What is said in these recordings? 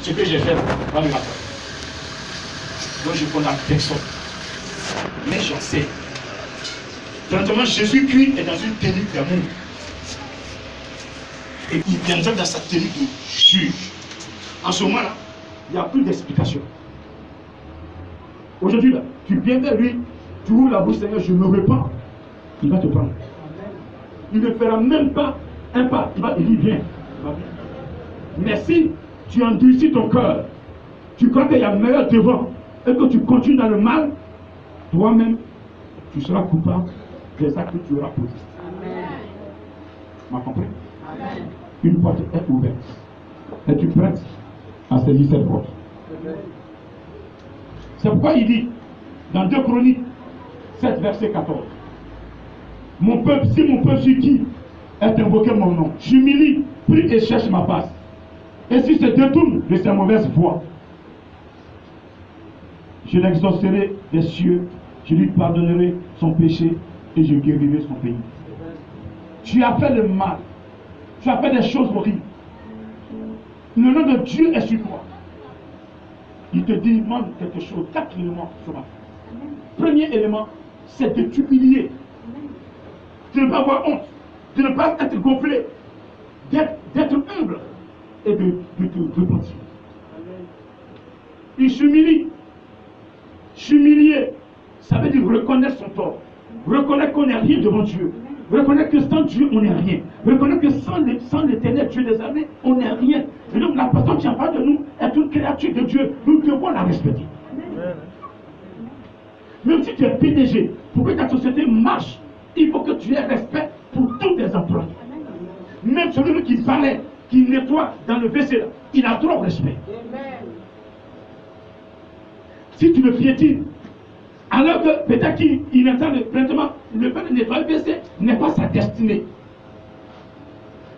ce que j'ai fait, va me rattraper. Donc je condamne personne. Mais j'en sais. Maintenant, Jésus-Christ est dans une tenue d'amour. Et il viendra dans sa tenue de juge. En ce moment-là, il n'y a plus d'explication. Aujourd'hui, là, tu viens vers lui, tu ouvres la bouche, Seigneur, je me repens. Il va te prendre. Il ne fera même pas un pas. Il dit, viens. Mais si tu endurcis ton cœur, tu crois qu'il y a meilleur devant, et que tu continues dans le mal, toi-même, tu seras coupable des actes que tu auras posés. Tu m'as compris? Amen. Une porte est ouverte. Es-tu prête à saisir cette porte? C'est pourquoi il dit, dans 2 Chroniques 7, verset 14, mon peuple, si mon peuple sur qui est invoqué mon nom, j'humilie, prie et cherche ma face. Et si se détourne de ses mauvaises voies, je l'exaucerai des cieux, je lui pardonnerai son péché et je guérirai son pays. Tu as fait le mal, tu as fait des choses horribles. Le nom de Dieu est sur toi. Il te demande quelque chose, 4 éléments ce matin. Premier élément, c'est de t'humilier, de ne pas avoir honte, de ne pas être gonflé, d'être humble et de te repentir. Il s'humilie. S'humilier, ça veut dire reconnaître son tort, reconnaître qu'on n'est rien devant Dieu, reconnaître que sans Dieu on n'est rien, reconnaître que sans l'éternel Dieu des armées on n'est rien. Et donc la personne qui en parle de nous est une créature de Dieu, nous devons la respecter. Même si tu es PDG, pour que ta société marche, il faut que tu aies respect pour tous tes employés. Même celui qui parlait, qui nettoie dans le WC, il a trop de respect. Si tu le piétines, alors que peut-être qu'il est en train de pleinement, le fait de nettoyer le WC n'est pas sa destinée.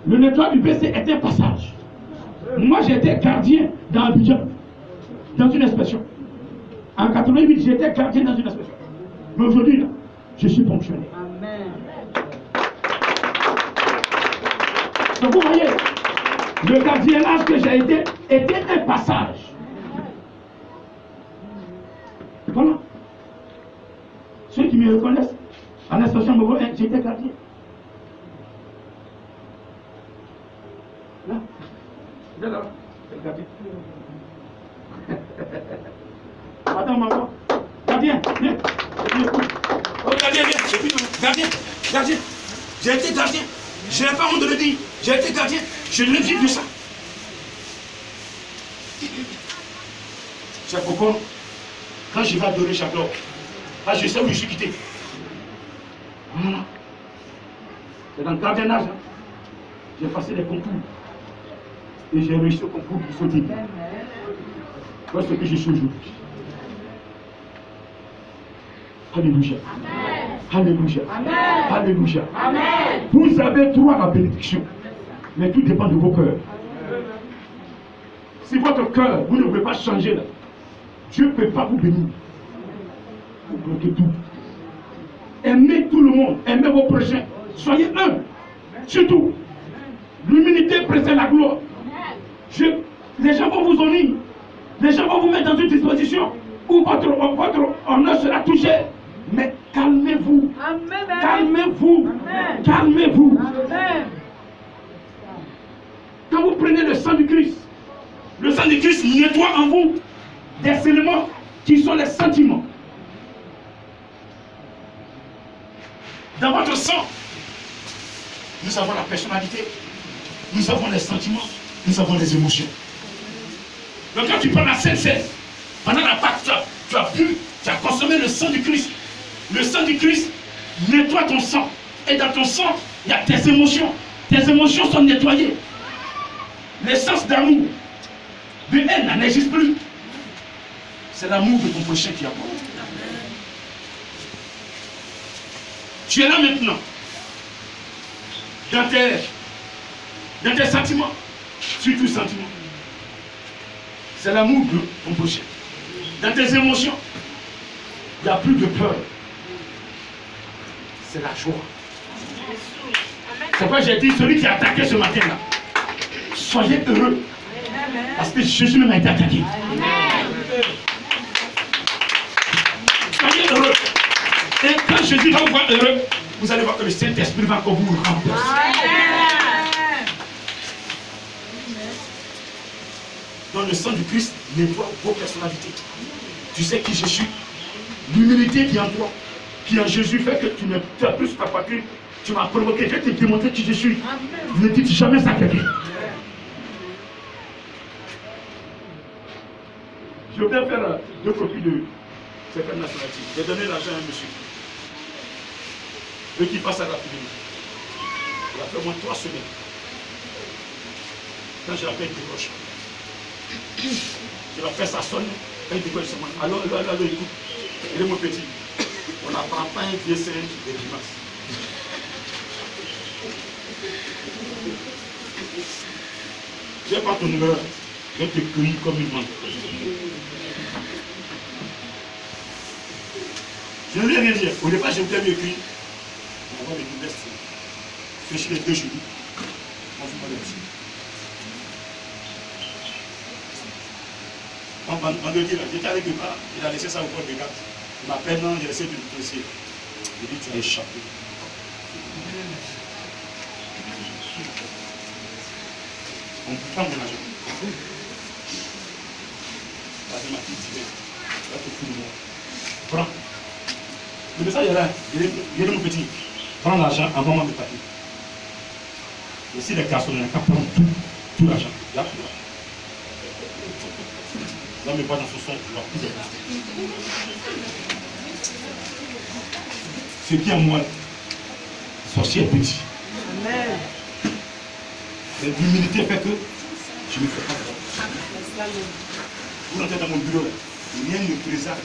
Le nettoyage du WC est un passage. Moi j'étais gardien dans Abidjan, dans une inspection. En 88, j'étais gardien dans une inspection. Mais aujourd'hui, là, je suis fonctionnaire. Amen. Donc vous voyez, le gardiennage que j'ai été était un passage. Voilà. Ceux qui me reconnaissent, en inspection me voient, j'ai été gardien. Là, là, c'est le gardien. Attends, maman. Gardien, viens. Oh, gardien, viens. Gardien, gardien. J'ai été gardien. Je n'ai pas honte de le dire. J'ai été gardien. Je ne vis de ça. C'est pourquoi, quand je vais adorer j'adore. Ah, je sais où je suis quitté. Voilà. C'est dans le gardiennage. Hein. J'ai passé des concours. Et j'ai réussi au concours du sauté. Voilà ce que je suis aujourd'hui. Alléluia. Amen. Alléluia. Amen. Alléluia. Amen. Vous avez droit à la bénédiction. Mais tout dépend de vos cœurs. Si votre cœur, vous ne voulez pas changer là, Dieu ne peut pas vous bénir. Vous bloquez tout. Aimez tout le monde. Aimez vos prochains. Soyez humbles. Surtout, l'humilité précède la gloire. Les gens vont vous honorer. Les gens vont vous mettre dans une disposition où votre honneur sera touché. Mais calmez-vous. Calmez-vous. Calmez-vous. Quand vous prenez le sang du Christ nettoie en vous des éléments qui sont les sentiments. Dans votre sang, nous avons la personnalité, nous avons les sentiments, nous avons les émotions. Donc quand tu prends la Sainte Seine, pendant la Pâque, tu as bu, tu as consommé le sang du Christ. Le sang du Christ nettoie ton sang. Et dans ton sang, il y a tes émotions. Tes émotions sont nettoyées. L'essence d'amour, de haine, n'existe plus. C'est l'amour de ton prochain qui apporte. Tu es là maintenant. Dans tes sentiments. Surtout sentiments. C'est l'amour de ton prochain. Dans tes émotions, il n'y a plus de peur. C'est la joie. C'est pourquoi j'ai dit, celui qui a attaqué ce matin-là, soyez heureux. Parce que Jésus même a été attaqué. Soyez heureux. Et quand Jésus va vous voir heureux, vous allez voir que le Saint-Esprit va encore vous remplir. Dans le sang du Christ, nettoie vos personnalités. Tu sais qui je suis. L'humilité qui est en toi, qui en Jésus fait que tu n'as plus ta poitrine. Tu m'as provoqué, je vais te démontrer qui je suis. Ne dites jamais ça à quelqu'un. Je vais faire 2 copies de certaines nationalités. J'ai donné l'argent à un monsieur. Eux qui passent à la rapidement. Il a fait au moins 3 semaines. Quand j'ai appelé, il décroche. Je l'ai fait, ça sonne. Quand il décroche, c'est moi. Alors, écoute. Il est mon petit. On n'apprend pas un vieux singe des grimaces. Je vais pas ton numéro. Je vais te cueillir comme une menthe. Je ne vais rien dire. Au départ, je voulais mieux cueillir. On va les deux fléchir les 2 genoux. On fait pas les petits. Vendredi, j'étais avec lui, il a laissé ça au corps de garde. Il m'appelle, non, j'ai laissé de le presser. Il dit, tu as échappé. On prend mon argent. Vas-y, ma fille, tu viens. Tu vas te foutre de moi. Prends. Le message est là. Il est mon petit. Prends l'argent, envoie-moi mes papiers. Et si les garçons n'ont qu'à prendre tout l'argent. Là, tout là. Là, mais pas dans ce son, leur plus de ce qui est en moi, sorcier est petit. Amen. L'humilité fait que je ne me fais pas peur. Vous entrez dans mon bureau, rien ne présage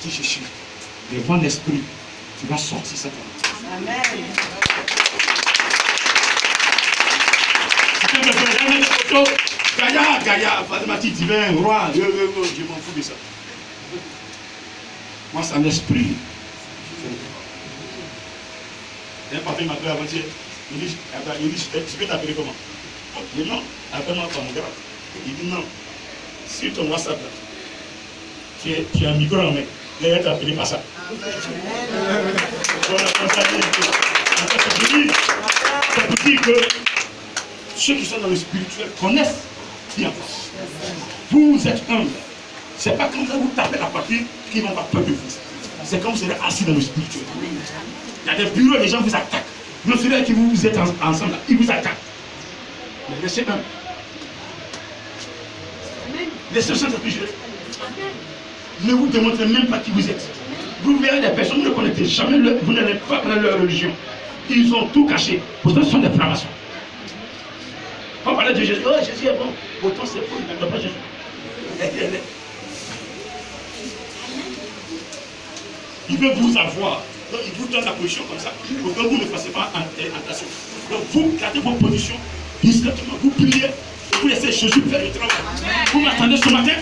qui je suis. Le vent d'esprit, tu vas sortir cette année. Amen. Gaïa, Fatimati, divin, roi, je m'en fous de ça. Moi, c'est un esprit. Un papa m'a appelé avant-hier. Il dit, je peux t'appeler comment? Je dis non, appelle-moi par mon grave. Il dit non. Sur ton WhatsApp, tu as un micro en main. Là, il va t'appeler par ça. Voilà, comme ça, ça veut dire que ceux qui sont dans le spirituel connaissent qui en face. Vous êtes humble. Ce n'est pas comme ça vous tapez la papier qui vont avoir peur de vous. C'est comme vous serez assis dans le spirituel. Il y a des bureaux, les gens vous attaquent. Vous savez que vous êtes ensemble, ils vous attaquent. Mais laissez un. Laissez ça plus jeune. Ne vous démontrez même pas qui vous êtes. Vous verrez des personnes, vous ne connaissez jamais, vous n'allez pas connaître leur religion. Ils ont tout caché. Pourtant, ce sont des francs-maçons. On parlait de Jésus. Oh, Jésus est bon. Pourtant, c'est faux. Il ne pas Jésus. Il veut vous avoir. Donc, il vous donne la position comme ça. Pour que vous ne fassiez pas tentation. Donc, vous gardez vos positions discrètement. Vous priez. Vous laissez Jésus faire le travail. Amen. Vous m'attendez ce matin.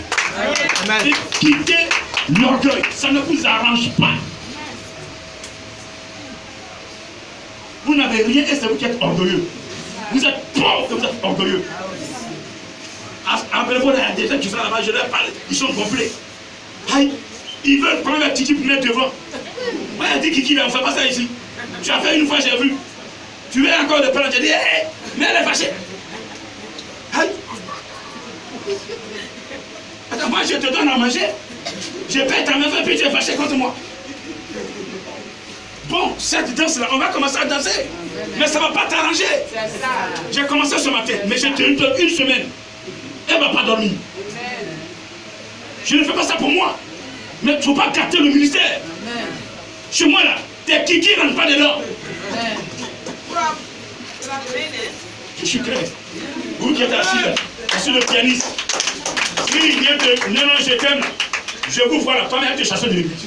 Amen. Et quittez l'orgueil. Ça ne vous arrange pas. Vous n'avez rien et c'est vous qui êtes orgueilleux. Vous êtes pauvre et vous êtes orgueilleux. Appelez-vous, il y a des gens qui sont là-bas, je leur parle, ils sont complets. Aïe, ils veulent prendre la petite pour mettre devant. Moi, il a dit Kiki, on ne fait pas ça ici. Tu as fait une fois, j'ai vu. Tu veux encore le prendre, j'ai dit, hé, mais elle est fâchée. Aïe. Attends, moi, je te donne à manger. Je paie ta main, et puis tu es fâché contre moi. Bon, cette danse-là, on va commencer à danser. Mais ça ne va pas t'arranger. J'ai commencé ce matin, mais j'ai tenu une semaine. Elle ne va pas dormir. Je ne fais pas ça pour moi. Mais il ne faut pas gâter le ministère. Chez moi, là, tes kiki ne rentrent pas dedans. Je suis clair. Vous qui êtes assis là, assis le pianiste. S'il vient de non, je t'aime, je vous vois là, toi, mais te chasser de l'église.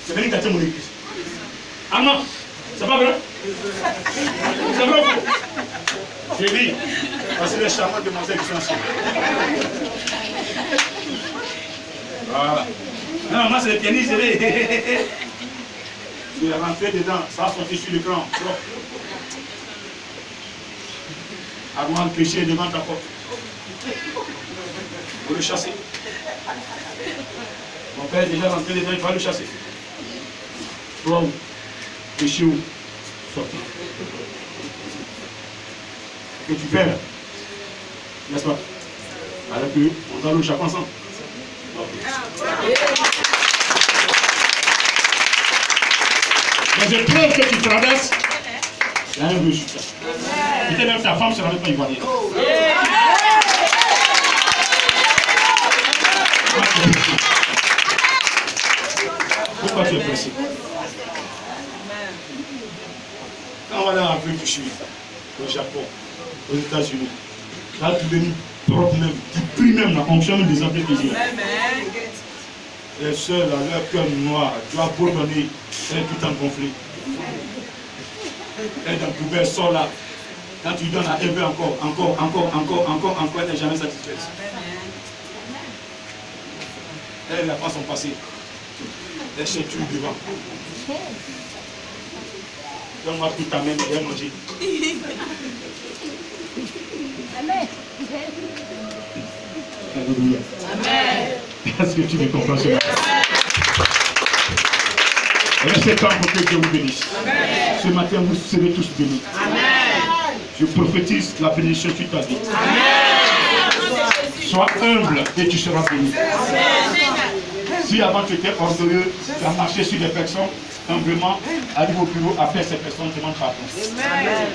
C'est venu gâter mon église. Ah non, c'est pas vrai? C'est vrai ou faux? J'ai dit, parce que les charmantes demoiselles qui sont assis. Voilà. Non, moi c'est le pianiste, je vais rentrer dedans, ça va sortir sur l'écran. Avant de pécher devant ta porte. Vous le chassez. Mon père est déjà rentré dedans, il va le chasser. Toi où? Péché où? Sorti. Que tu fais là? N'est-ce pas? Alors qu'on doit le chasser ensemble. Les épreuves que tu traverses, il y a un résultat. Peut-être même ta femme ne sera même pas ivoirienne. Pourquoi tu es pressé? Quand on va dans l'Afrique du Sud, au Japon, aux États-Unis, là tu deviens propre même, tu pries même la fonction même des appels que j'ai. Les soeurs, leur cœur noir, tu vas bourdonner, elle est tout en gonflé. Elle est dans le poubelle, sort là. Quand tu donnes à elle veut encore, elle n'est jamais satisfaite. Elle n'a pas son passé. Elle se tue devant. Donne-moi tout ta main, elle va manger. Amen. Alléluia. Amen. Est-ce que tu me comprends ce matin? Restez calme pour que Dieu vous bénisse. Amen. Ce matin, vous serez tous bénis. Amen. Je prophétise la bénédiction sur ta vie. Amen. Sois humble et tu seras béni. Amen. Si avant tu étais orgueilleux, tu as marché sur des personnes, humblement, arrive au bureau, appelle ces personnes, demande pardon. Amen.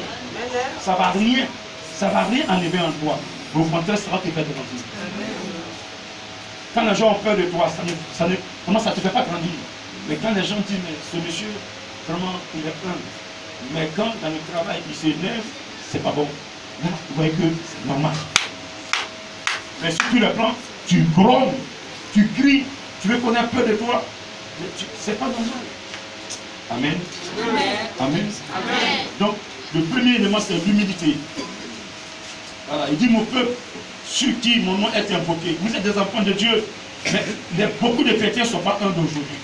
Ça ne va rien enlever en toi. Au contraire, ça va te faire grandir. Quand les gens ont peur de toi, comment ça ne te fait pas grandir? Mais quand les gens disent, mais ce monsieur, vraiment, il est humble. Mais quand dans le travail, il s'énerve, c'est pas bon. Là, vous voyez que c'est normal. Mais si tu le prends, tu gromes, tu cries, tu veux qu'on ait peur de toi, c'est pas normal. Amen. Amen. Amen. Amen. Donc, le premier élément, c'est l'humilité. Voilà, il dit, mon peuple, sur qui mon nom est invoqué. Vous êtes des enfants de Dieu. Mais beaucoup de chrétiens ne sont pas humbles aujourd'hui.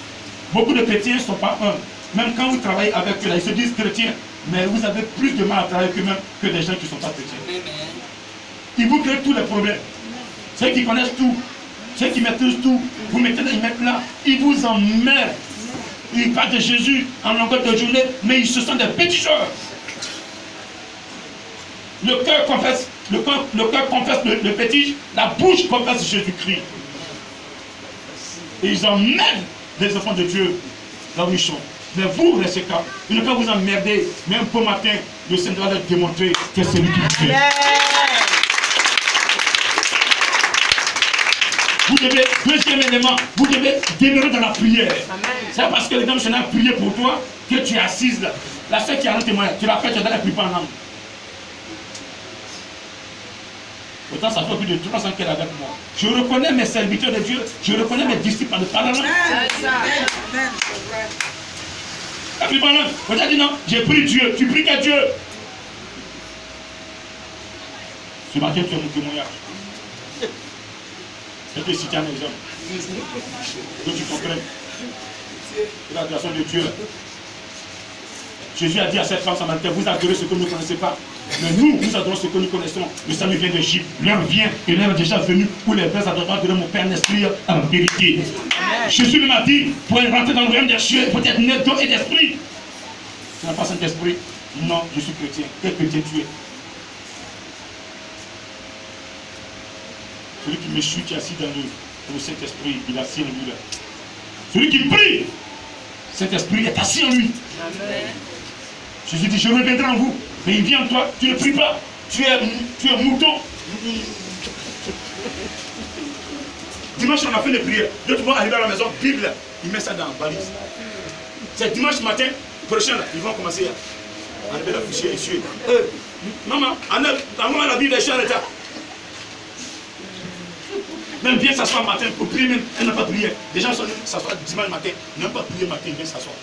Beaucoup de chrétiens ne sont pas humbles. Même quand vous travaillez avec eux, là, ils se disent chrétiens, mais vous avez plus de mal à travailler avec eux même que des gens qui ne sont pas chrétiens. Ils vous créent tous les problèmes. Ceux qui connaissent tout, ceux qui maîtrisent tout, vous mettez là, ils mettent là, ils vous emmerdent. Ils parlent de Jésus en longueur de journée, mais ils se sont des pétisseurs. Le cœur confesse, le cœur confesse le pétige, la bouche confesse Jésus-Christ. Et ils emmerdent les enfants de Dieu là où ils sont. Mais vous, restez calmes. Il ne peut pas vous emmerder. Même pour matin, le Seigneur va démontrer que c'est lui qui vous fait. Vous devez, deuxième élément, vous devez demeurer dans la prière. C'est parce que les gens sont là à prier pour toi que tu es assise là. La seule qui a un témoignage, tu l'appelles, tu es dans la prière en langue. Pourtant, ça fait plus de 3 ans qu'elle est avec moi. Je reconnais mes serviteurs de Dieu, je reconnais mes disciples de parler en langue. La prière en langue. Vous avez dit non, j'ai pris Dieu, tu pries que Dieu. Ce matin, tu as mon témoignage. Je vais te citer un exemple. Que tu comprennes. C'est la création de Dieu. Jésus a dit à cette femme samaritaine, vous adorez ce que vous ne connaissez pas. Mais nous, nous adorons ce que nous connaissons. Le salut vient d'Égypte. L'heure vient et l'heure est déjà venue où les vrais adorateurs de mon Père n'esprit en vérité. Jésus m'a dit, pour rentrer dans le royaume des cieux, il faut être né d'eau et d'esprit. Tu n'as pas cet esprit? Non, je suis chrétien. Quel chrétien tu es? Celui qui me suit, qui est assis dans le Saint-Esprit, il est assis en lui là. Celui qui prie, Saint-Esprit est assis en lui. Amen. Jésus dit, je reviendrai en vous. Mais il vient en toi, tu ne pries pas. Tu es mouton. Dimanche, on a fait les prières. D'autres vont arriver à la maison, Bible, il met ça dans la valise. C'est dimanche matin, prochain, là, ils vont commencer à enlever la poussière et suer. Maman, enlève la Bible, elle est en retard. Même bien s'asseoir matin pour prier, même, elle n'a pas prié. Les gens sont s'asseoir dimanche matin, ils n'ont pas prié matin, ils viennent s'asseoir.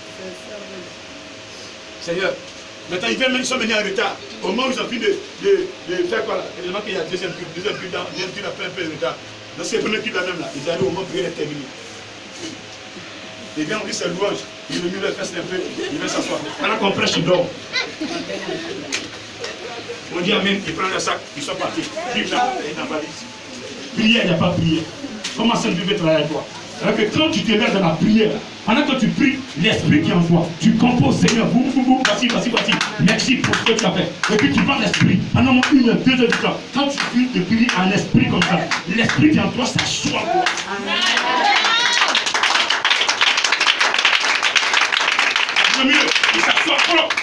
Seigneur, maintenant ils sont venus en retard. Au moment où ils ont fini de faire quoi là? Évidemment qu'il y a deuxième culte a fait un peu de retard. Dans ces premiers cultes là même là, ils arrivent au moment où prier est terminé. Les gars ont dit c'est louange, ils ont mis leur fesse un peu, ils viennent s'asseoir. Pendant qu'on prêche, ils dorment. On dit amen, ils prennent le sac, ils sont partis. Vive là, et dans la valise. Prière, il n'y a pas de prière. Comment ça Dieu veut travailler avec toi? Alors que quand tu te lèves dans la prière, pendant que tu pries, l'esprit qui est en toi, tu composes, Seigneur, boum, boum, boum, voici. Merci pour ce que tu as fait. Et puis tu prends l'esprit, pendant 1 heure, 2 heures du temps. Quand tu pries, tu pries en esprit comme ça. L'esprit qui est en toi, ça soit quoi. Il s'assoit propre.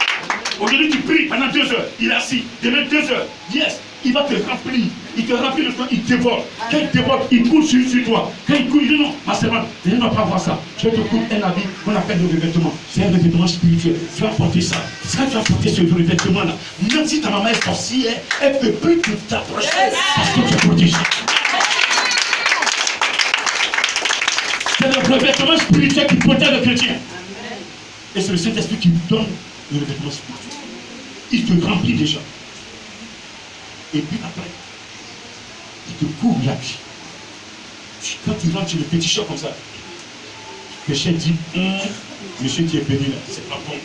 Aujourd'hui, tu pries pendant 2 heures. Il est assis. Demain, 2 heures. Yes. Il va te remplir. Il te remplit le temps. Il déborde. Quand il déborde, il coule sur toi. Quand il coule, il dit non, ma servante, je ne dois pas voir ça. Je te coule un habit qu'on appelle le revêtement. C'est un revêtement spirituel. Tu vas porter ça. Quand tu vas porter ce revêtement-là, même si ta maman est sorcière, elle ne peut plus t'approcher parce que tu es protégé. C'est le revêtement spirituel qui protège le chrétien. Et c'est le Saint-Esprit qui donne le revêtement spirituel. Il te remplit déjà. Et puis après, il te couvre la vie. Quand tu rentres sur le petit chat comme ça, le chien dit, monsieur qui est venu là, c'est pas bon.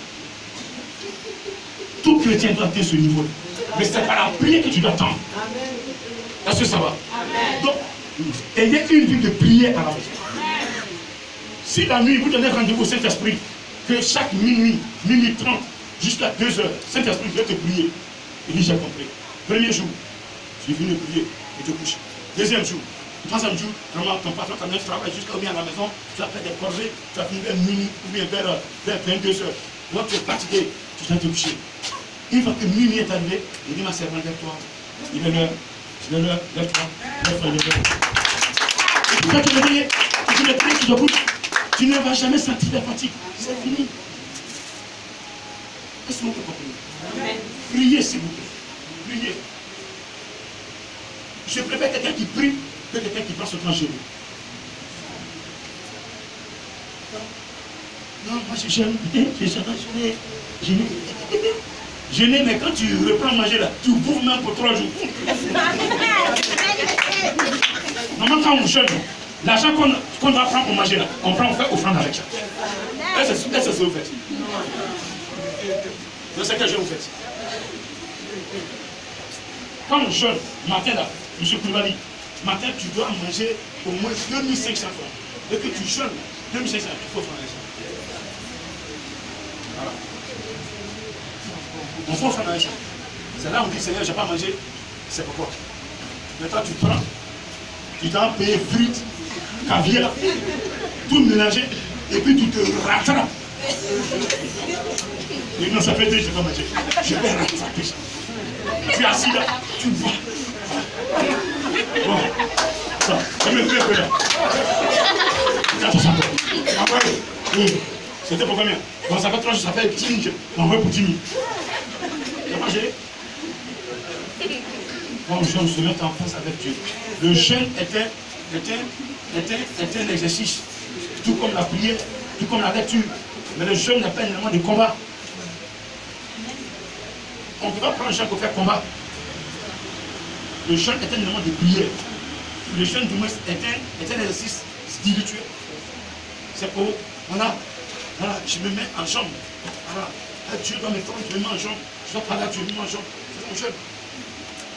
Tout chrétien doit atteindre ce niveau-là. Mais c'est par la prière que tu dois attendre. Est-ce que ça va? Amen. Donc, ayez une vie de prière à la maison. Si la nuit, vous donnez rendez-vous au Saint-Esprit, que chaque minuit 30, jusqu'à 2 heures, Saint-Esprit veut te prier. Il dit, j'ai compris. Premier jour, tu es venu prier et te coucher. Deuxième jour, troisième jour, vraiment, ton patron t'a mis un travail jusqu'à bien à la maison, tu as fait des corvées, tu as fini vers minuit ou bien vers 22 heures. Donc tu es fatigué, tu dois te coucher. Une fois que minuit est arrivé, il dit, ma servante, lève-toi. Il est l'heure. Je l'ai l'heure, lève-toi. Lève-toi, lève-toi. Et puis quand tu es réveillé, tu te pries, tu te couches, tu ne vas jamais sentir la fatigue. C'est fini. Est-ce que vous comprenez? Priez, s'il vous plaît. Priez. Je préfère quelqu'un qui prie que quelqu'un qui prend son temps chez lui. Non, moi je jeûne. Jeûner, mais quand tu reprends manger là, tu bouffes même pour 3 jours. Normalement, quand on jeûne, l'argent qu'on doit prendre pour manger là, on prend, on fait offrande avec ça. Est-ce que c'est ce que vous faites? Je sais que je vous fais. Quand on jeûne, matin là, M. Koulibaly, matin tu dois manger au moins 2500 francs. Et que tu jeûnes, 2500, il faut faire ça. Voilà. On faut faire ça. C'est là où on dit, Seigneur, je n'ai pas mangé. C'est pourquoi. Maintenant tu prends, tu dois payer frites, caviar, tout mélanger, et puis tu te rattrapes. Et non, ça fait 2 jours que je n'ai pas mangé. Je vais rattraper ça. Tu es assis là, tu vois. Bon, ça, je me fais un peu là. Oui. C'était pour combien? Bon, ça fait 3 jours, ça fait 10 000. On va pour 10 000. Tu as mangé? Bon, je me souviens en face avec Dieu. Le jeûne était un exercice, tout comme la prière, tout comme la lecture. Mais le jeûne n'est pas un élément de combat. On ne peut pas prendre un jeûne pour faire combat. Le jeûne est un élément de prière. Le jeûne du moins est un exercice spirituel. C'est pour, voilà, je me mets en jambe. Voilà, Dieu doit me prendre, je me mets en jambe. Je dois parler à Dieu, je me mets en jambe. C'est mon jeûne.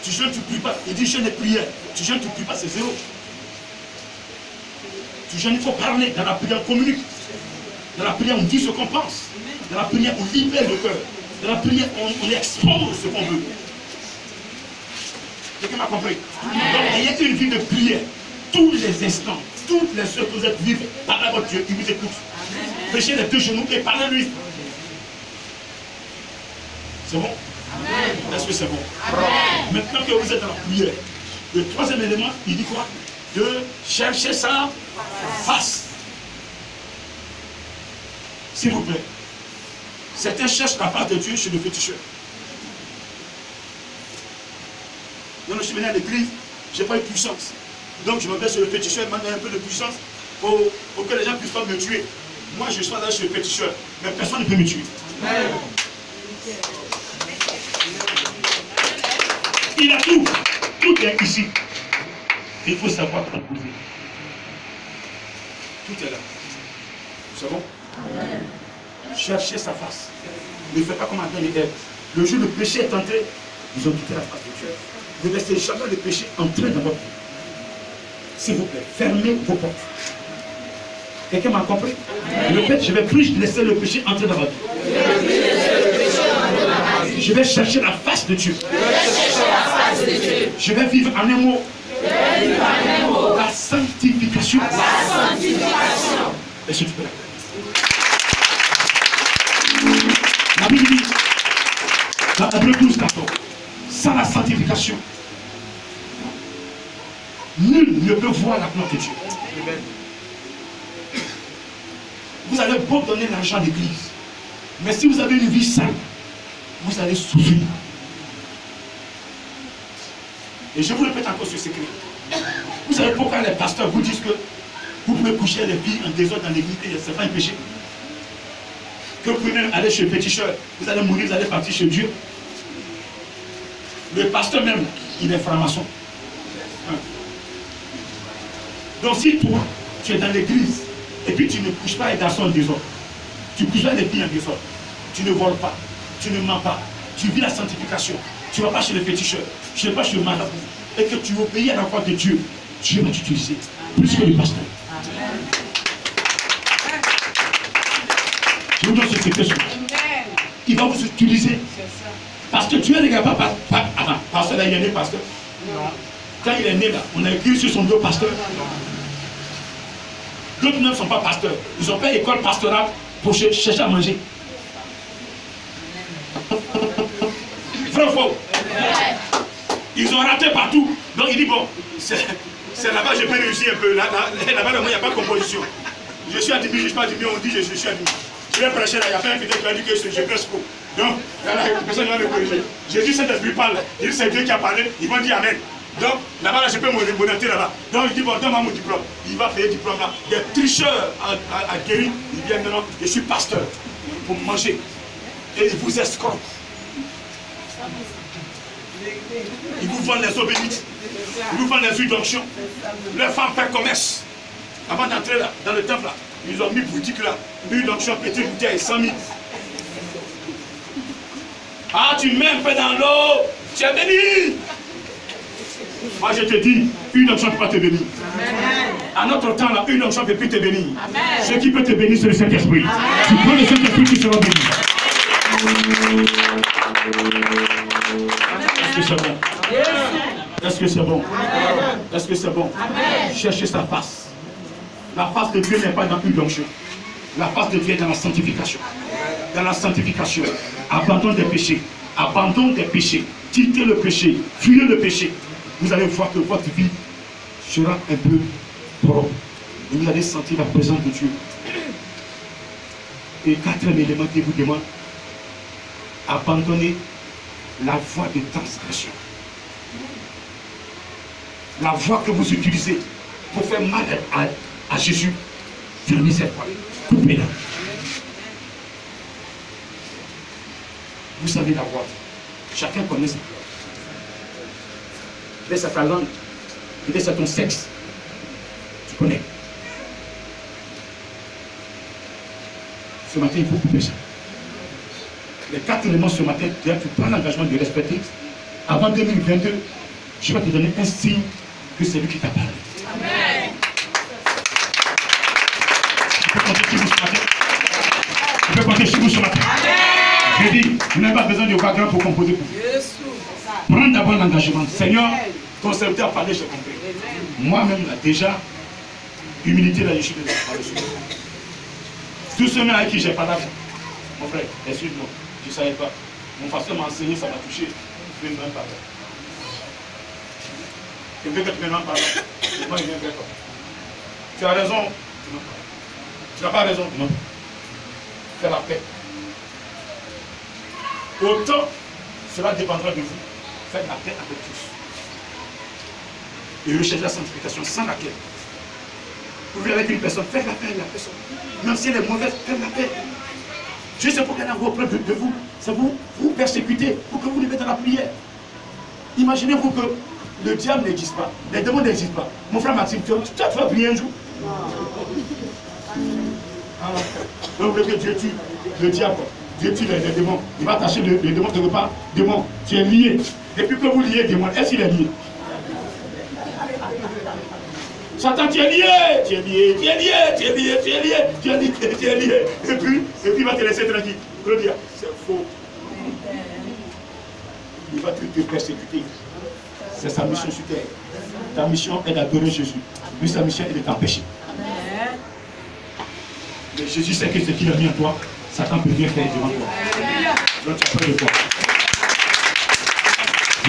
Tu jeûnes, tu ne pries pas. Il dit jeûne et prière. Tu jeûnes, tu ne pries pas, c'est zéro. Tu jeûnes, il faut parler. Dans la prière, on communique. Dans la prière, on dit ce qu'on pense. Dans la prière, on libère le cœur. Dans la prière, on expose ce qu'on veut. Quelqu'un m'a compris? Donc, ayez une vie de prière. Tous les instants, toutes les heures que vous êtes libres, parlez à votre Dieu, il vous écoute. Prêchez les 2 genoux et parlez-lui. C'est bon? Est-ce que c'est bon? Amen. Maintenant que vous êtes dans la prière, le 3e élément, il dit quoi? De chercher sa face. S'il vous plaît. Certains cherchent la face de Dieu chez le féticheur. Donc je suis venu à l'église, je n'ai pas eu de puissance. Donc je me mets sur le féticheur, il m'a donné un peu de puissance pour que les gens ne puissent pas me tuer. Moi je suis allé chez le féticheur, mais personne ne peut me tuer. Amen. Il a tout. Tout est ici. Il faut savoir composer. Tout est là. C'est bon? Cherchez sa face. Ne faites pas comme Adam et Ève. Le jour où le péché est entré, Ils ont quitté la face de Dieu. Ne laissez jamais le péché entrer dans votre vie. S'il vous plaît, fermez vos portes. Quelqu'un m'a compris? Je ne vais plus laisser le péché entrer dans ma vie. Je vais chercher la face de Dieu. Je vais vivre en un mot. La sanctification. Est-ce que tu peux la faire? La Bible dit, dans Hébreux 12, 14, sans la sanctification, nul ne peut voir la gloire de Dieu. Vous allez beau donner l'argent à l'église, mais si vous avez une vie sale, vous allez souffrir. Et je vous répète encore ce secret. Vous savez pourquoi les pasteurs vous disent que vous pouvez coucher les filles en désordre dans l'église et ce n'est pas un péché? Que vous pouvez même aller chez le péticheur, vous allez mourir, vous allez partir chez Dieu. Le pasteur même, il est franc-maçon. Donc si toi, tu es dans l'église, et puis tu ne couches pas les garçons en désordre, tu couches pas les filles en désordre, tu ne voles pas, tu ne mens pas, tu vis la sanctification, tu ne vas pas chez le féticheur, tu ne vas pas chez le marabout, et que tu obéis à la voix de Dieu, Dieu va t'utiliser plus que le pasteur. Je vous donne ce secret. Il va vous utiliser. Parce que Dieu ne regarde pas attends, pasteur là, il est né pasteur. Non. Quand il est né là, on a écrit sur son dos pasteur. D'autres ne sont pas pasteurs. Ils n'ont pas école pastorale pour chercher à manger. Vrai ou faux? Ils ont raté partout. Donc il dit bon, c'est là-bas je peux réussir un peu. Là-bas, il n'y a pas de composition. Je suis admis, je ne suis pas admis, on dit je suis admis. Je vais prêcher là, il y a pas un fidèle qui a dit que je prêche faux. Donc, personne ne va me corriger. Jésus, Saint-Esprit parle. Il dit c'est Dieu qui a parlé, ils vont dire Amen. Donc, là-bas, je peux m'honnêter là-bas. Donc, il dit bon, donne-moi mon diplôme. Il va payer le diplôme là. Des tricheurs à guérir, ils viennent maintenant, je suis pasteur pour manger. Et ils vous escroquent. Ils vous vendent les eaux bénites. Ils vous vendent les huiles d'onction. Leurs femmes font commerce. Avant d'entrer là, dans le temple là, ils ont mis boutique là. Huile d'onction, petite bouteille, 100 000. Ah, tu mets un peu dans l'eau, tu es béni. Moi je te dis, une onction ne peut pas te bénir. À notre temps là, une onction ne peut plus te bénir. Ce qui peut te bénir, c'est le Saint-Esprit. Tu prends le Saint-Esprit, tu seras béni. Est-ce que c'est bon? Est-ce que c'est bon? Est-ce que c'est bon? Cherchez sa face. La face de Dieu n'est pas dans une onction. La face de Dieu est dans la sanctification. Dans la sanctification. Abandon des péchés. Abandon des péchés. Quittez le péché. Fuyez le péché. Vous allez voir que votre vie sera un peu propre. Et vous allez sentir la présence de Dieu. Et quatrième élément qui vous demande, abandonnez la voie de transgression. La voie que vous utilisez pour faire mal à Jésus, fermez cette voie. Coupez-la. Vous savez la voie. Chacun connaît sa voie. Peut-être c'est ta langue, peut-être c'est ton sexe. Tu connais. Ce matin, il faut couper ça. Les 4 éléments ce matin, tu prends l'engagement de respecter. Avant 2022, je vais te donner un signe que c'est lui qui t'a parlé. Amen. Tu peux compter sur vous ce matin. Tu peux compter sur vous ce matin. Je dis, vous n'avez pas besoin de background pour composer pour vous. Prends d'abord l'engagement. Seigneur, ton serviteur a parlé, j'ai compris. Moi-même, là, déjà, humilité, là, je suis par le Seigneur. Tous ceux avec qui j'ai parlé, mon frère, excuse-moi, je ne savais pas. Mon pasteur m'a enseigné, ça m'a touché. Je vais même parler. Je veux que tu me demandes pardon. Moi, il vient vers toi. Tu as raison. Non. Tu n'as pas raison. Non. Fais la paix. Autant, cela dépendra de vous. Faites la paix avec tous. Et recherchez la sanctification sans laquelle vous vivez avec une personne, faites la paix avec la personne. Même si elle est mauvaise, faites la paix. Je sais pour qu'elle a vos preuves de vous. Ça vous persécutez pour que vous vivez dans la prière. Imaginez-vous que le diable n'existe pas, les démons n'existent pas. Mon frère Maxime, tu vas prier un jour. Donc vous voulez que Dieu tue le diable, Dieu tue les démons. Il va attacher les démons quelque part. Démon, tu es lié. Depuis que vous liez, dis-moi, est-ce qu'il est lié? Satan, tu es lié, tu es lié, tu es lié, tu es lié, tu es lié, tu es lié, tu es lié. Et puis il va te laisser tranquille. Claudia, c'est faux. Il va te persécuter. C'est sa mission sur terre. Ta mission est d'adorer Jésus. Lui, sa mission est de t'empêcher. Mais Jésus sait que ce qu'il a mis en toi, Satan peut rien faire devant toi. Donc tu as peur de toi.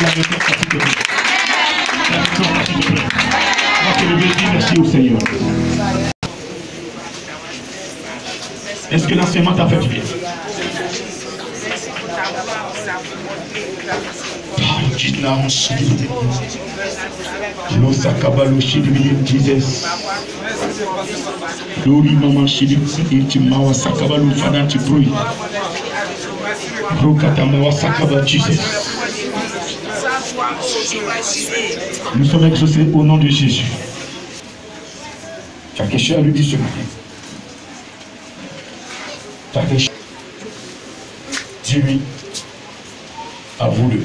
La méthode, ça s'il te plaît. La méthode, ça s'il te plaît. Moi, je vais dire merci au Seigneur. Est-ce que l'enseignement t'a fait du bien? Dites-la en chidibité. L'osakabalo chidibité Jesus. Lori maman chidibité. Timawa sakabalo fadanti brui. Rokatamawa sakaba Jesus. Nous sommes exaucés au nom de Jésus. Tu as quelque chose à lui dire ce matin. Tu as quelque chose. Dis-lui, avoue-le.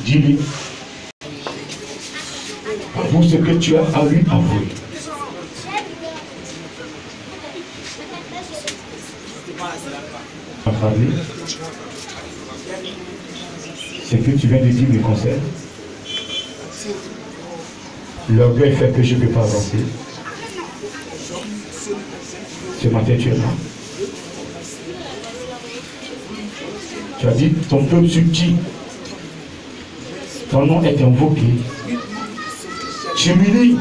Dis-lui, avoue ce que tu as à lui avouer. Parler. Ce que tu viens de dire me concerne. L'orgueil fait que je ne peux pas avancer. Ce matin, tu es là. Tu as dit, ton peuple subtil, ton nom est invoqué. Tu m'humilie,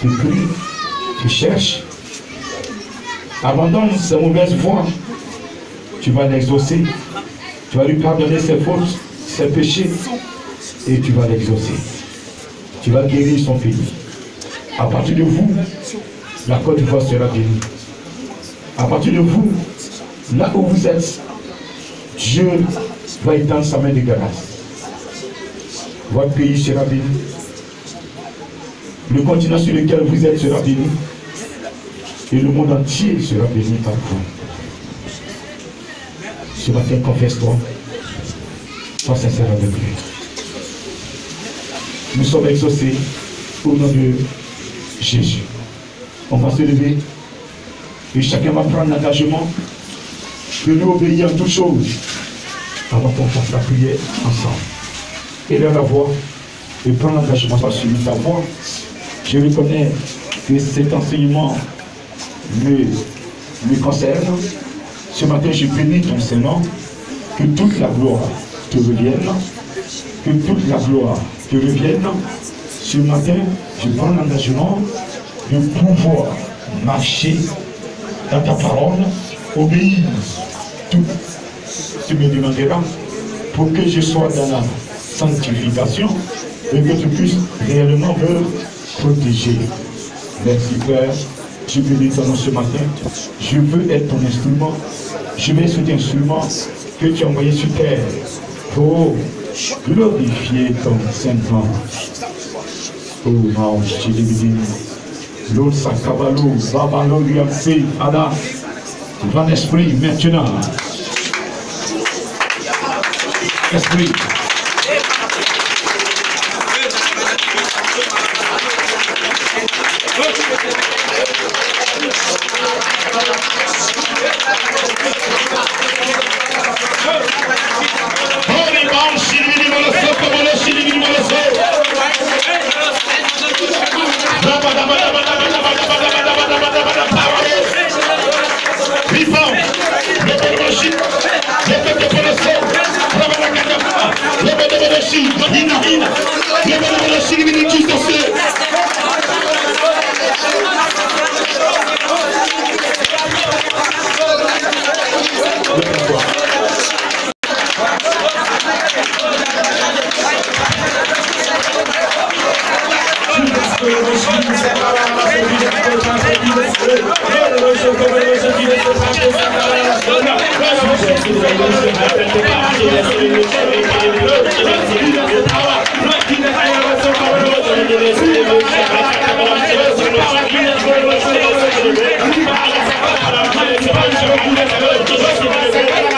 tu pries, tu cherches. Abandonne ses mauvaises voies. Tu vas l'exaucer. Tu vas lui pardonner ses fautes, ses péchés. Et tu vas l'exaucer. Tu vas guérir son pays. À partir de vous, la Côte d'Ivoire sera bénie. À partir de vous, là où vous êtes, Dieu va étendre sa main de grâce. Votre pays sera béni. Le continent sur lequel vous êtes sera béni. Et le monde entier sera béni par vous. Ce matin, confesse-toi. Sois sincère avec lui. Nous sommes exaucés au nom de Jésus. On va se lever et chacun va prendre l'engagement de nous obéir en toutes choses avant qu'on fasse la prière ensemble. Élève la voix et prends l'engagement par suivre ta voix. Je reconnais que cet enseignement me concerne. Ce matin, je bénis ton Seigneur. Que toute la gloire te revienne. Que toute la gloire te revienne. Ce matin, je prends l'engagement de pouvoir marcher dans ta parole, obéir tout ce que tu me demanderas pour que je sois dans la sanctification et que tu puisses réellement me protéger. Merci Père, je bénis ton nom ce matin. Je veux être ton instrument. Je vais être cet instrument que tu as envoyé sur terre pour glorifier ton Saint-Nom. Oh non, je te dis, l'autre sakabalo, babalo, liamse, ada, van esprit maintenant. Esprit. Let's go.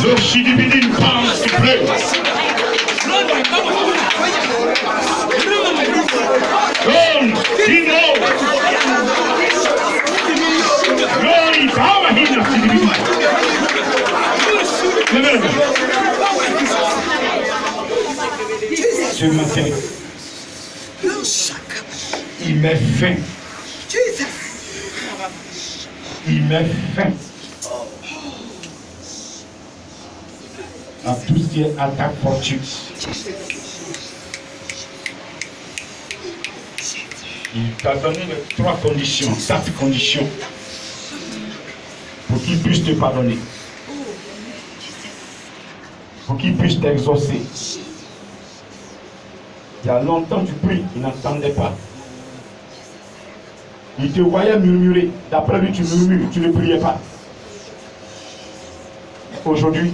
Le Chidibidin pense qu'il pleut. Ce matin, il met fin. Il met fin à tout ce qui est attaque fortuite. Il t'a donné les 3 conditions, 4 conditions pour qu'il puisse te pardonner, pour qu'il puisse t'exaucer. Il y a longtemps tu pries, il n'entendait pas. Il te voyait murmurer. D'après lui, tu murmures, tu ne priais pas. Aujourd'hui,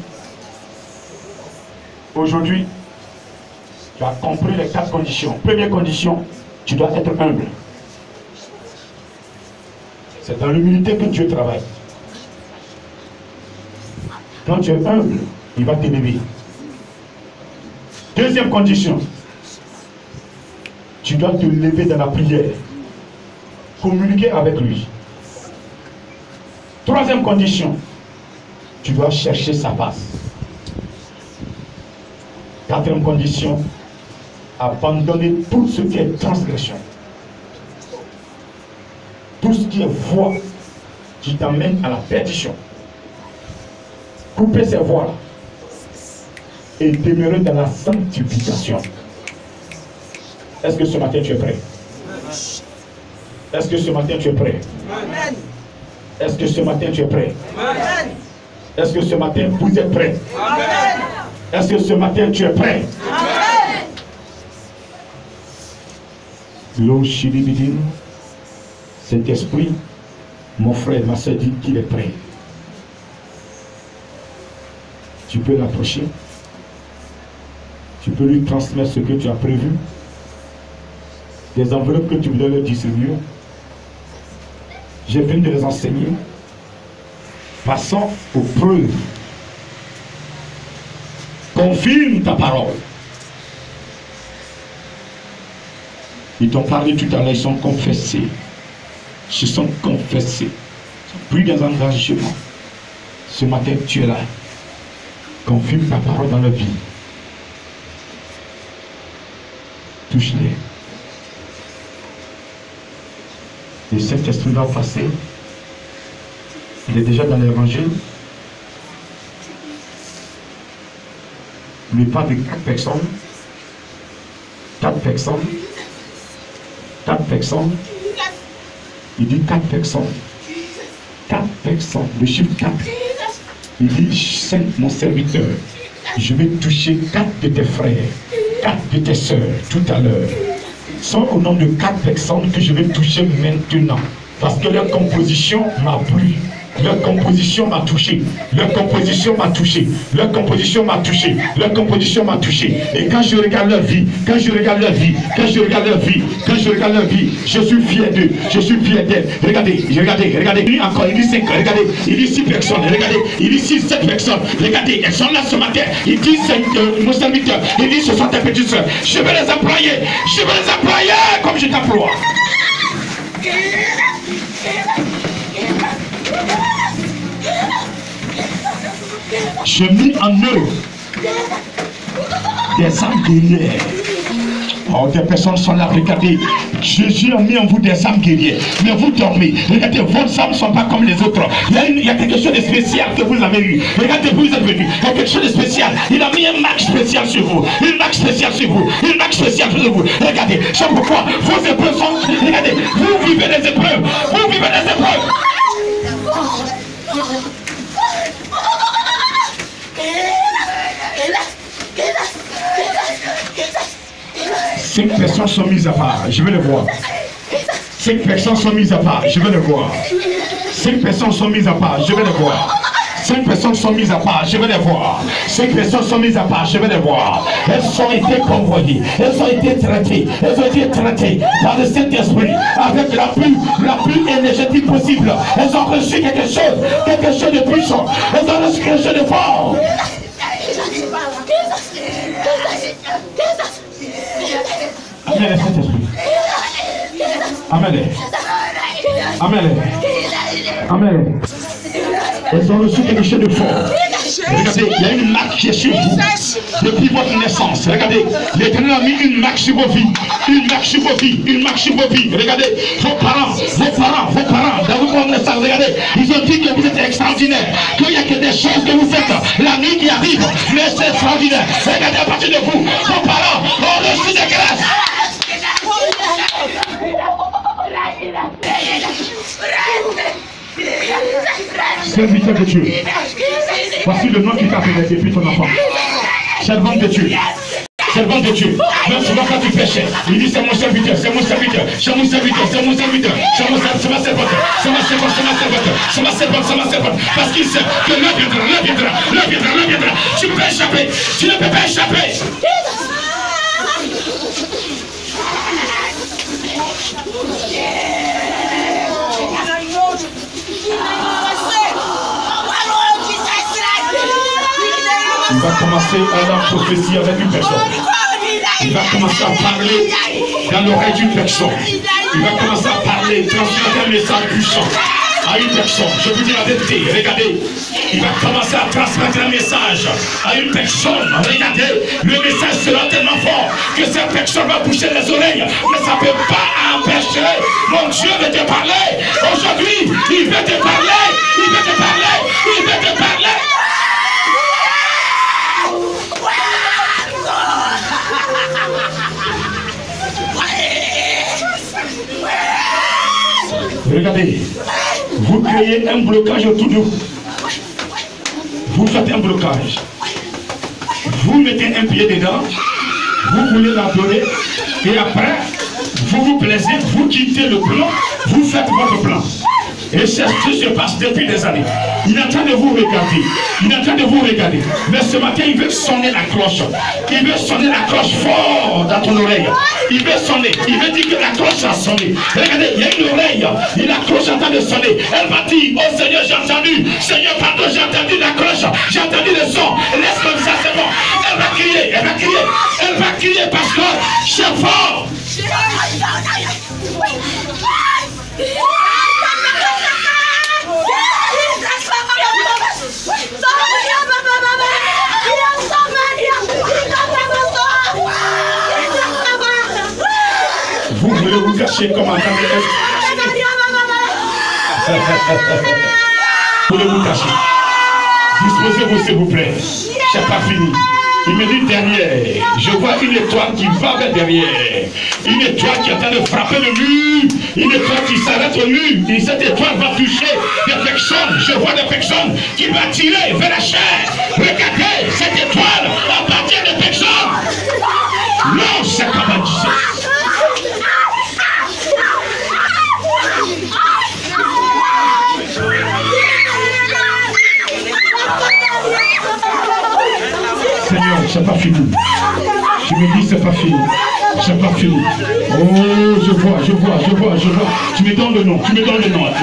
tu as compris les 4 conditions. Première condition, tu dois être humble. C'est dans l'humilité que Dieu travaille. Quand tu es humble, il va t'élever. Deuxième condition, tu dois te lever dans la prière. Communiquer avec lui. Troisième condition, tu dois chercher sa face. Quatrième condition, abandonner tout ce qui est transgression. Tout ce qui est voie qui t'amène à la perdition. Couper ces voies et demeurer dans la sanctification. Est-ce que ce matin tu es prêt? Est-ce que ce matin tu es prêt? Amen. Est-ce que ce matin tu es prêt? Amen. Est-ce que ce matin vous êtes prêts? Amen. Est-ce que ce matin tu es prêt? Amen. L'eau chilibidine, cet esprit, mon frère, ma soeur dit qu'il est prêt. Tu peux l'approcher. Tu peux lui transmettre ce que tu as prévu. Des enveloppes que tu voulais leur distribuer. J'ai venu de les enseigner. Passons aux preuves. Confirme ta parole. Ils t'ont parlé tout à l'heure, ils sont confessés. se sont confessés, pris dans un engagement. Ce matin, tu es là. Confirme ta parole dans leur vie. Touche-les. Et cet esprit va passer. Il est déjà dans l'évangile. Mais pas de 4 personnes. 4 personnes. 4 personnes. Il dit 4 personnes. 4 personnes. Le chiffre 4. Il dit 5 mon serviteur. Je vais toucher 4 de tes frères, 4 de tes soeurs tout à l'heure. Sont au nom de 4 personnes que je vais toucher maintenant. Parce que leur composition m'a plu. Leur composition m'a touché. Leur composition m'a touché. Leur composition m'a touché. Leur composition m'a touché. Et quand je regarde leur vie, quand je regarde leur vie, quand je regarde leur vie, quand je regarde leur vie, je suis fier d'eux. Je suis fier d'elles. Regardez, regardez. Il dit encore, il dit 5, regardez, il dit 6 personnes. Regardez, il dit 6, 7 personnes. Regardez, elles sont là ce matin. Il dit 5, mon serviteur. Il dit ce sont tes petites soeurs. Je vais les employer. Je vais les employer comme je t'emploie. Je mis en eux des âmes guerrières. Oh, des personnes sont là, regardez. Jésus a mis en vous des âmes guerrières. Mais vous dormez. Regardez, vos âmes ne sont pas comme les autres. Il y a quelque chose de spécial que vous avez eu. Regardez, vous êtes venus. Il y a quelque chose de spécial. Il a mis un marque spécial sur vous. Une marque spéciale sur vous. Une marque spéciale sur vous. Regardez, c'est pourquoi vos épreuves sont. Regardez, vous vivez des épreuves. Vous vivez des épreuves. 5 personnes sont mises à part, je vais le voir. 5 personnes sont mises à part, je vais le voir. 5 personnes sont mises à part, je vais le voir. 5 personnes sont mises à part, je vais les voir. 5 personnes sont mises à part, je vais les voir. Elles ont été convoyées, elles ont été traitées par le Saint-Esprit avec la plus énergétique possible. Elles ont reçu quelque chose de puissant. Elles ont reçu quelque chose de fort. Amen, Saint-Esprit. Amen. Amen. Amen. Elles ont reçu quelque chose de fort. Regardez, il y a une marque qui est sur vous depuis votre naissance. Regardez, l'Éternel a mis une marque sur vos vies. Une marque sur vos vies. Une marque sur vos vies. Regardez, vos parents, dans votre naissance, regardez, ils ont dit que vous êtes extraordinaire. Qu'il y a que des choses que vous faites la nuit qui arrive, mais c'est extraordinaire. Regardez à partir de vous, vos parents ont reçu des grâces. Serviteur de Dieu, voici le nom qui t'a fait depuis ton enfant. Servant de Dieu. Servant de Dieu. Même souvent quand tu péchais, il dit c'est mon serviteur, c'est mon serviteur, c'est mon serviteur, c'est mon serviteur, c'est ma servante, c'est ma servante, c'est ma servante, c'est ma servante. Parce qu'il sait que l'heure viendra. Tu peux échapper, tu ne peux pas échapper. Il va commencer à la prophétie avec une personne. Il va commencer à parler dans l'oreille d'une personne. Il va commencer à parler, transmettre un message puissant à une personne. Je vous dis la vérité, regardez. Il va commencer à transmettre un message à une personne. Regardez, le message sera tellement fort que cette personne va boucher les oreilles. Mais ça ne peut pas empêcher. Mon Dieu veut te parler. Aujourd'hui, il veut te parler. Il veut te parler. Il veut te parler. Regardez, vous créez un blocage autour de vous. Vous faites un blocage. Vous mettez un pied dedans. Vous voulez l'adorer. Et après, vous vous plaisez, vous quittez le plan. Vous faites votre plan. Et c'est ce qui se passe depuis des années. Il est en train de vous regarder. Il est en train de vous regarder. Mais ce matin, il veut sonner la cloche. Il veut sonner la cloche fort dans ton oreille. Il veut sonner. Il veut dire que la cloche a sonné. Regardez, il y a une oreille. Et la cloche est en train de sonner. Elle va dire, oh Seigneur, j'ai entendu. Seigneur, pardon, j'ai entendu la cloche. J'ai entendu le son. Laisse comme ça, c'est bon. Elle va crier. Elle va crier. Elle va crier parce que c'est fort. cacher comme attendez. Voulez-vous cacher? Disposez-vous s'il vous plaît. C'est pas fini. Il me dit derrière, je vois une étoile qui va vers derrière. Une étoile qui est en train de frapper le mur. Une étoile qui s'arrête au mur. Et cette étoile va toucher des personnes. Je vois des personnes qui vont tirer vers la chair. Regardez, cette étoile appartient des personnes. Non, c'est comme un disait. Seigneur, c'est pas fini. Je me dis, c'est pas fini. C'est pas fini. Oh, je vois. Tu me donnes le nom.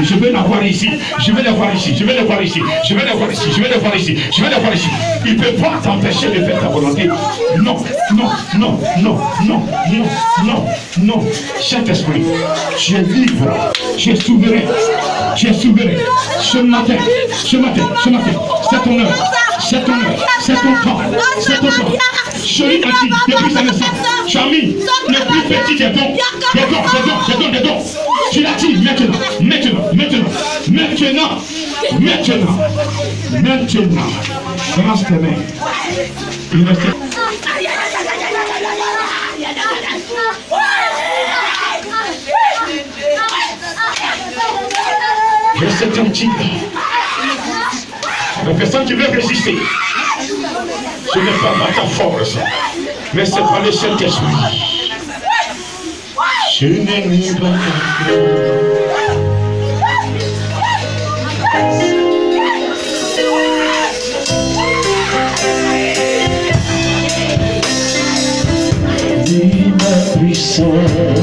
Je vais l'avoir ici. Je vais l'avoir ici. Il ne peut pas t'empêcher de faire ta volonté. Non. Saint-Esprit, tu es libre. Tu es souverain. Ce matin. C'est ton heure. C'est ton temps. Celui à qui, depuis sa naissance, tu as mis le plus petit des dons. Des dons. Tu l'as dit maintenant. Commence tes mains. Il reste. Je sais un tigre. La personne qui veut résister, ce n'est pas par ta force, mais c'est par le Saint-Esprit. Je n'ai mis pas ta force. Ma puissance.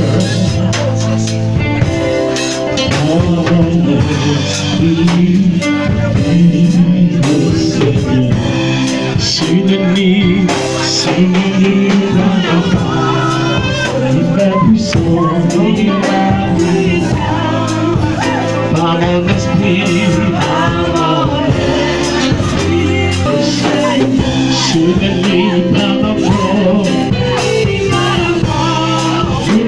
Synonyme par mon esprit, synonyme par ma force,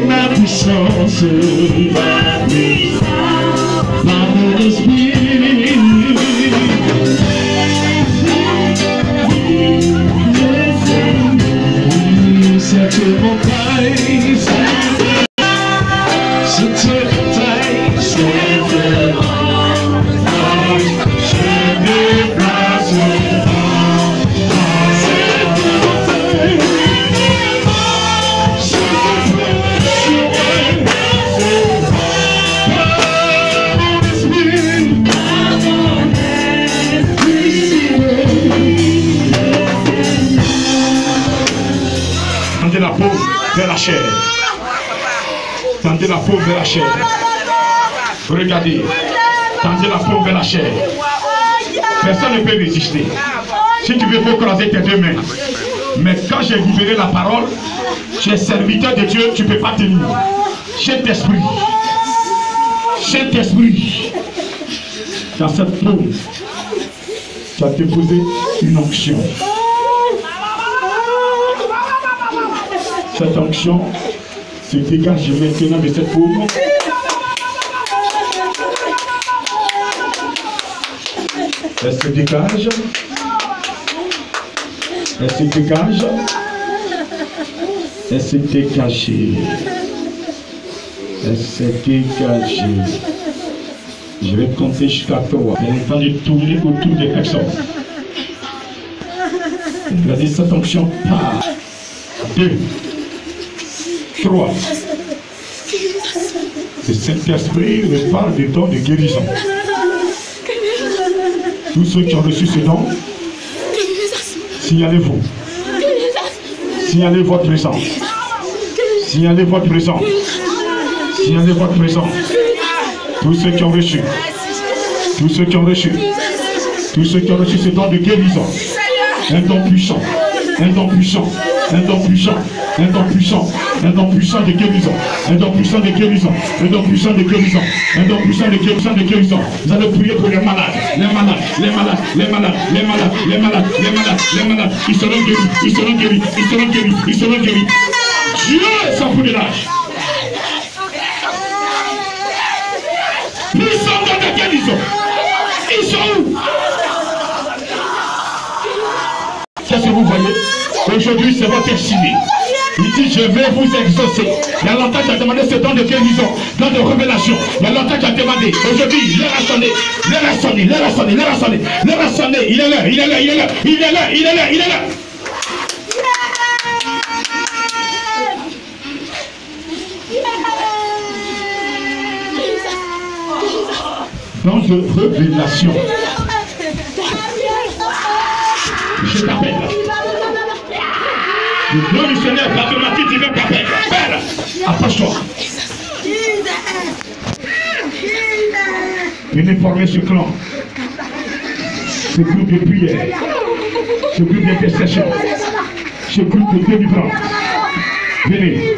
ma puissance, par mon esprit. Cette montagne, la peau vers la chair. Tendez la peau vers la chair. Regardez. Tendez la peau vers la chair. Personne ne peut résister. Si tu veux, faut croiser tes deux mains. Mais quand j'ai libéré la parole, tu es serviteur de Dieu, tu ne peux pas tenir. Saint-Esprit. Dans cette peau, tu as déposé une onction. Cette onction se dégage maintenant de cette paume. Elle se dégage. Je vais compter jusqu'à 3. Elle est en train de tourner autour des personnes. Regardez cette onction part. 2, 3. Le Saint-Esprit repart des dons de guérison. Tous ceux qui ont reçu ce don, signalez-vous. Signalez votre présence. Signalez votre présence. Signalez votre présence. Tous ceux qui ont reçu. Tous ceux qui ont reçu. Tous ceux qui ont reçu ce don de guérison. Un don puissant. Un don puissant. Un don puissant. Un don puissant. Un don puissant de guérison. Un don puissant de guérison. Un don puissant de guérison. Un don puissant de guérison. Vous allez prier pour les malades. Les malades. Les malades. Les malades. Les malades. Les malades. Les malades. Les malades. Ils seront guéris. Ils seront guéris. Ils seront guéris. Ils seront guéris. Dieu est sans bout de l'âge. Qu'est-ce que vous voyez? Aujourd'hui, c'est votre destinée. Il dit, je vais vous exaucer. Il y a longtemps qu'il a demandé ce don de guérison, don de révélation. Il y a longtemps qu'il a demandé. Aujourd'hui, l'heure a sonné. L'heure a sonné, l'heure a sonné, l'heure a sonné. L'heure a sonné. Il est là, il est là, il est là, il est là, il est là, il est là. Don de révélation. Je t'appelle. Le nom du Seigneur, par ton matin, tu veux t'appeler. Père, approche-toi. Venez former ce clan, ce groupe de prière, ce groupe d'intercession, ce groupe de délivrance. Venez,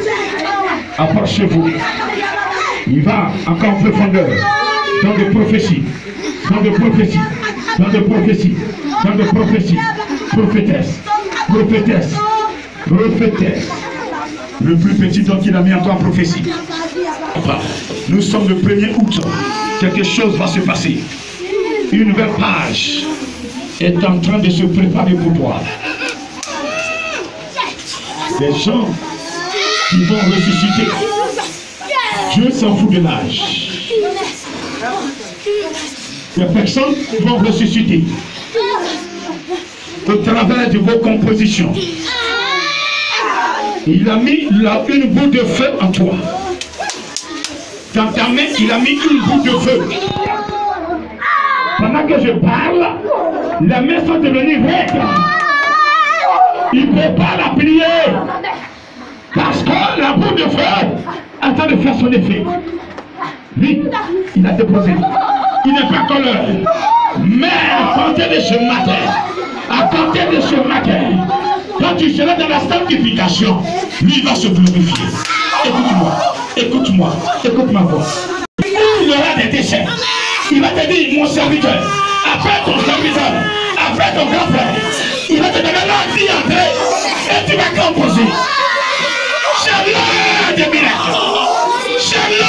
approchez-vous. Il va encore en profondeur, dans des prophéties, dans des prophéties, dans des prophéties, dans des prophéties, prophétesse, prophétesse, prophétesse. Le plus petit don qu'il a mis en toi en prophétie. Nous sommes le 1er août. Quelque chose va se passer. Une nouvelle page est en train de se préparer pour toi. Des gens qui vont ressusciter. Dieu s'en fout de l'âge. Des personnes qui vont ressusciter au travers de vos compositions. Il a mis là une boule de feu en toi. Dans ta main, il a mis une boule de feu. Pendant que je parle, les mains sont devenues raides. Il ne peut pas la plier. Parce que la boule de feu est en train de faire son effet. Vite, il a déposé. Il n'est pas encore l'heure. Mais à compter de ce matin, quand tu seras dans la sanctification, lui va se glorifier. Écoute-moi, écoute ma voix. Il y aura des décès. Il va te dire, mon serviteur, après ton serviteur, après ton grand frère, il va te donner l'entrée et tu vas composer. C'est l'heure des miracles. C'est l'heure